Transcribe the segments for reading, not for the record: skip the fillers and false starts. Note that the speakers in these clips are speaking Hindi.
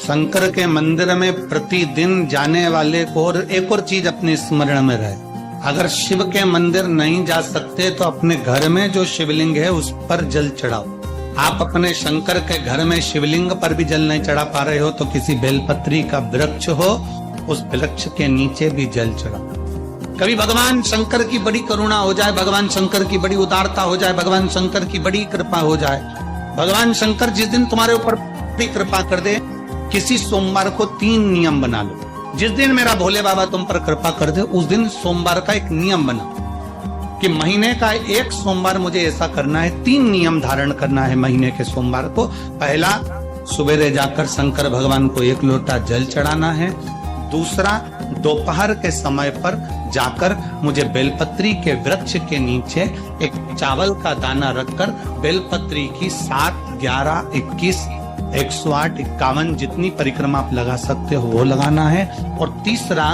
शंकर के मंदिर में प्रतिदिन जाने वाले को और एक और चीज अपने स्मरण में रहे, अगर शिव के मंदिर नहीं जा सकते तो अपने घर में जो शिवलिंग है उस पर जल चढ़ाओ। आप अपने शंकर के घर में शिवलिंग पर भी जल नहीं चढ़ा पा रहे हो तो किसी बेलपत्री का वृक्ष हो, उस वृक्ष के नीचे भी जल चढ़ाओ। कभी भगवान शंकर की बड़ी करुणा हो जाए, भगवान शंकर की बड़ी उदारता हो जाए, भगवान शंकर की बड़ी कृपा हो जाए, भगवान शंकर जिस दिन तुम्हारे ऊपर बड़ी कृपा कर दे, किसी सोमवार को 3 नियम बना लो। जिस दिन मेरा भोले बाबा तुम पर कृपा कर दे उस दिन सोमवार का एक नियम बना कि महीने का एक सोमवार मुझे ऐसा करना है, 3 नियम धारण करना है महीने के सोमवार को। पहला, सुबेरे जाकर शंकर भगवान को 1 लोटा जल चढ़ाना है। दूसरा, दोपहर के समय पर जाकर मुझे बेलपत्री के वृक्ष के नीचे एक चावल का दाना रखकर बेलपत्री की 7, 11, 21, 108, 51 जितनी परिक्रमा आप लगा सकते हो वो लगाना है। और तीसरा,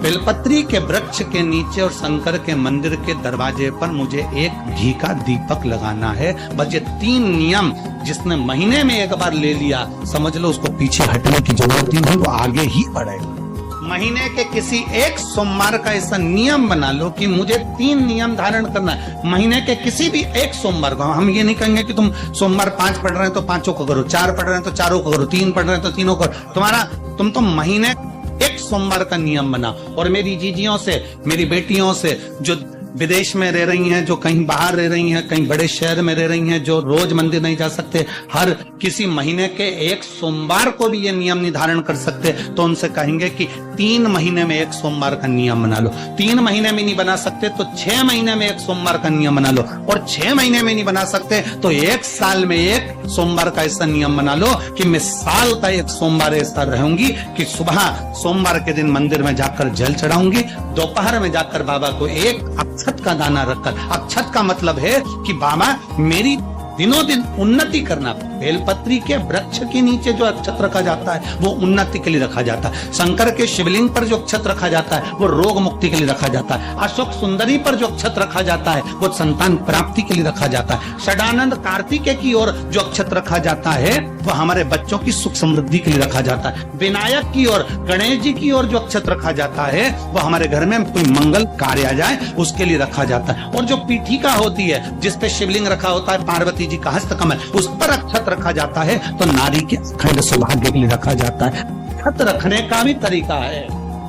बेलपत्री के वृक्ष के नीचे और शंकर के मंदिर के दरवाजे पर मुझे एक घी का दीपक लगाना है। बस ये 3 नियम जिसने महीने में एक बार ले लिया, समझ लो उसको पीछे हटने की जरूरत नहीं, वो आगे ही बढ़ेगा। महीने के किसी एक सोमवार का ऐसा नियम बना लो कि मुझे 3 नियम धारण करना है। महीने के किसी भी एक सोमवार को, हम ये नहीं कहेंगे कि तुम सोमवार 5 पढ़ रहे हैं तो 5 को करो, 4 पढ़ रहे हैं तो 4 को करो, 3 पढ़ रहे हैं तो 3 को करो। तुम तो महीने एक सोमवार का नियम बना। और मेरी जीजियों से, मेरी बेटियों से जो विदेश में रह रही हैं, जो कहीं बाहर रह रही हैं, कहीं बड़े शहर में रह रही हैं, जो रोज मंदिर नहीं जा सकते, हर किसी महीने के एक सोमवार को भी ये नियम निर्धारण कर सकते, तो उनसे कहेंगे कि 3 महीने में एक सोमवार का नियम बना लो। 3 महीने में नहीं बना सकते तो 6 महीने में एक सोमवार का नियम बना लो। और 6 महीने में नहीं बना सकते तो 1 साल में एक सोमवार का ऐसा नियम बना लो कि मैं साल का एक सोमवार ऐसा रहूंगी कि सुबह सोमवार के दिन मंदिर में जाकर जल चढ़ाऊंगी, दोपहर में जाकर बाबा को एक अक्षत का दाना रखकर, अक्षत का मतलब है कि बाबा मेरी दिनों दिन उन्नति करना। बेलपत्री के वृक्ष के नीचे जो अक्षत रखा जाता है वो उन्नति के लिए रखा जाता है। शंकर के शिवलिंग पर जो अक्षत रखा जाता है वो रोग मुक्ति के लिए रखा जाता है। अशोक सुंदरी पर जो अक्षत रखा जाता है वो संतान प्राप्ति के लिए रखा जाता है। षडानंद कार्तिकेय की ओर जो अक्षत रखा जाता है वो हमारे बच्चों की सुख समृद्धि के लिए रखा जाता है। विनायक की ओर, गणेश जी की ओर जो अक्षत रखा जाता है वो हमारे घर में कोई मंगल कार्य आ जाए उसके लिए रखा जाता है। और जो पीठिका होती है जिसपे शिवलिंग रखा होता है, पार्वती जी का हस्तकमल, उस पर अक्षत रखा जाता है तो नारी के अखंड सौभाग्य के लिए रखा जाता है। अक्षत रखने का भी तरीका है।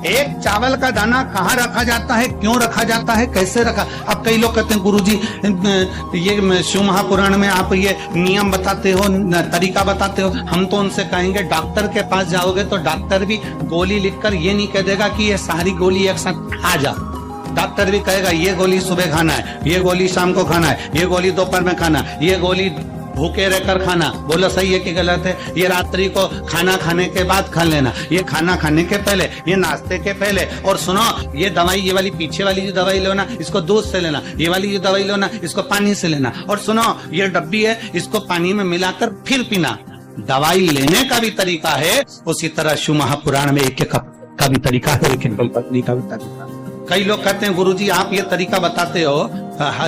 एक चावल का दाना कहाँ रखा जाता है, क्यों रखा जाता है, कैसे रखा। अब कई लोग कहते हैं गुरुजी ये शिव महापुराण में आप ये नियम बताते हो, तरीका बताते हो। हम तो उनसे कहेंगे डॉक्टर के पास जाओगे तो डॉक्टर भी गोली लिखकर ये नहीं कह देगा कि ये सारी गोली एक साथ खा जा। डॉक्टर भी कहेगा ये गोली सुबह खाना है, ये गोली शाम को खाना है, ये गोली दोपहर में खाना, ये गोली भूखे रहकर खाना। बोलो सही है कि गलत है। ये रात्रि को खाना खाने के बाद खा लेना, ये खाना खाने के पहले, ये नाश्ते के पहले। और सुनो, ये दवाई, ये वाली पीछे वाली जो दवाई लो ना इसको दूध से लेना, ये वाली जो दवाई लो ना इसको पानी से लेना। और सुनो, ये डब्बी है इसको पानी में मिलाकर फिर पीना। दवाई लेने का भी तरीका है, उसी तरह शिव महापुराण में एक का भी तरीका है, एक बेलपत्री का भी तरीका। कई लोग कहते हैं गुरुजी आप ये तरीका बताते हो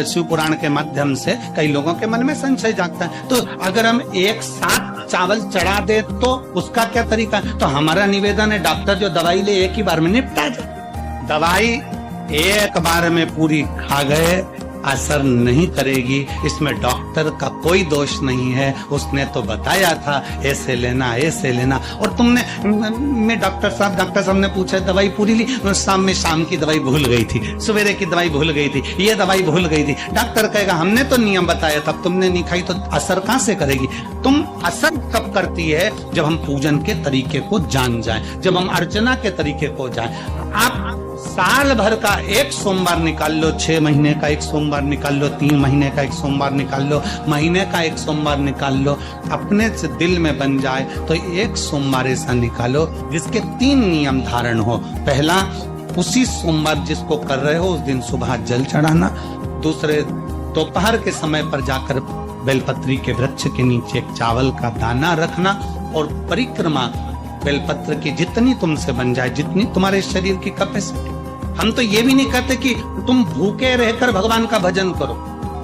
शिव पुराण के माध्यम से, कई लोगों के मन में संशय जागता है। तो अगर हम एक साथ चावल चढ़ा दे तो उसका क्या तरीका। तो हमारा निवेदन है डॉक्टर जो दवाई ले एक ही बार में निपटा जाए। दवाई एक बार में पूरी खा गए असर नहीं करेगी, इसमें डॉक्टर का कोई दोष नहीं है। उसने तो बताया था ऐसे लेना, ऐसे लेना। और तुमने, मैं डॉक्टर साहब ने पूछा दवाई पूरी ली, शाम की दवाई भूल गई थी, सवेरे की दवाई भूल गई थी, ये दवाई भूल गई थी। डॉक्टर कहेगा हमने तो नियम बताया था, तबने नहीं खाई तो असर कहां से करेगी। तुम असर कब करती है जब हम पूजन के तरीके को जान जाए, जब हम अर्चना के तरीके को जाए। आप साल भर का एक सोमवार निकाल लो, 6 महीने का एक सोमवार निकाल लो, 3 महीने का एक सोमवार निकाल लो, महीने का एक सोमवार निकाल लो। अपने से दिल में बन जाए तो एक सोमवार ऐसा निकालो जिसके 3 नियम धारण हो। पहला, उसी सोमवार जिसको कर रहे हो उस दिन सुबह जल चढ़ाना। दूसरे, दोपहर के समय पर जाकर बेलपत्री के वृक्ष के नीचे एक चावल का दाना रखना। और परिक्रमा बेलपत्र की जितनी तुमसे बन जाए, जितनी तुम्हारे शरीर की कैपेसिटी। हम तो ये भी नहीं कहते कि तुम भूखे रहकर भगवान का भजन करो।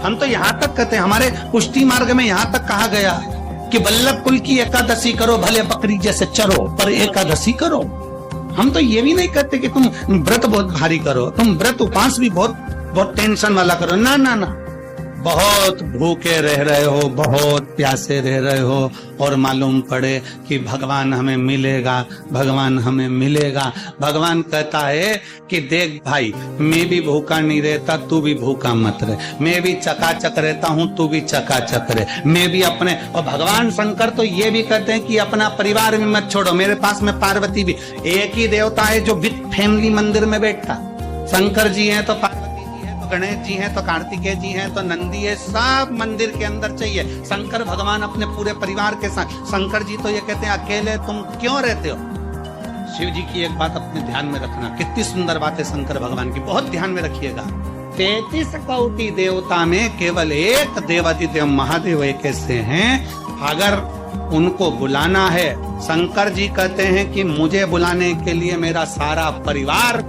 हम तो यहाँ तक कहते हैं, हमारे पुष्टि मार्ग में यहाँ तक कहा गया कि वल्लभ कुल की एकादशी करो, भले बकरी जैसे चरो पर एकादशी करो। हम तो ये भी नहीं कहते कि तुम व्रत बहुत भारी करो, तुम व्रत उपवास भी बहुत बहुत टेंशन वाला करो। ना ना ना, बहुत भूखे रह रहे हो, बहुत प्यासे रह रहे हो, और मालूम पड़े कि भगवान हमें मिलेगा, भगवान हमें मिलेगा। भगवान कहता है कि देख भाई, मैं भी भूखा नहीं रहता, तू भी भूखा मत रहे। मैं भी चकाचक रहता हूं, तू भी चकाचक रहे। मैं भी अपने, और भगवान शंकर तो ये भी कहते हैं कि अपना परिवार में मत छोड़ो। मेरे पास में पार्वती भी, एक ही देवता है जो विद फैमिली मंदिर में बैठता। शंकर जी हैं तो गणेश जी हैं तो कार्तिकेय जी हैं तो नंदी है, सब मंदिर के अंदर चाहिए। शंकर भगवान अपने पूरे परिवार के साथ। शंकर जी तो ये कहते हैं अकेले तुम क्यों रहते हो। शिव जी की एक बात अपने ध्यान में रखना, कितनी सुंदर बात है शंकर भगवान की, बहुत ध्यान में रखिएगा। 33 कोटि देवता में केवल एक देवादिदेव महादेव एक ऐसे हैं, अगर उनको बुलाना है, शंकर जी कहते हैं कि मुझे बुलाने के लिए मेरा सारा परिवार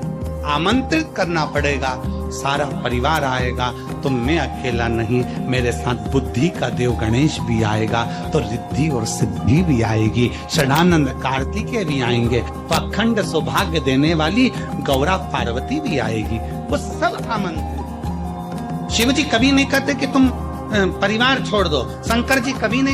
आमंत्रित करना पड़ेगा। सारा परिवार आएगा तो मैं अकेला नहीं, मेरे साथ बुद्धि का देव गणेश भी आएगा, तो रिद्धि और सिद्धि भी आएगी, षडानंद कार्तिकेय भी आएंगे, तो अखंड सौभाग्य देने वाली गौरा पार्वती भी आएगी। वो सब आमंत्रित। शिव जी कभी नहीं कहते कि तुम परिवार छोड़ दो, शंकर जी कभी नहीं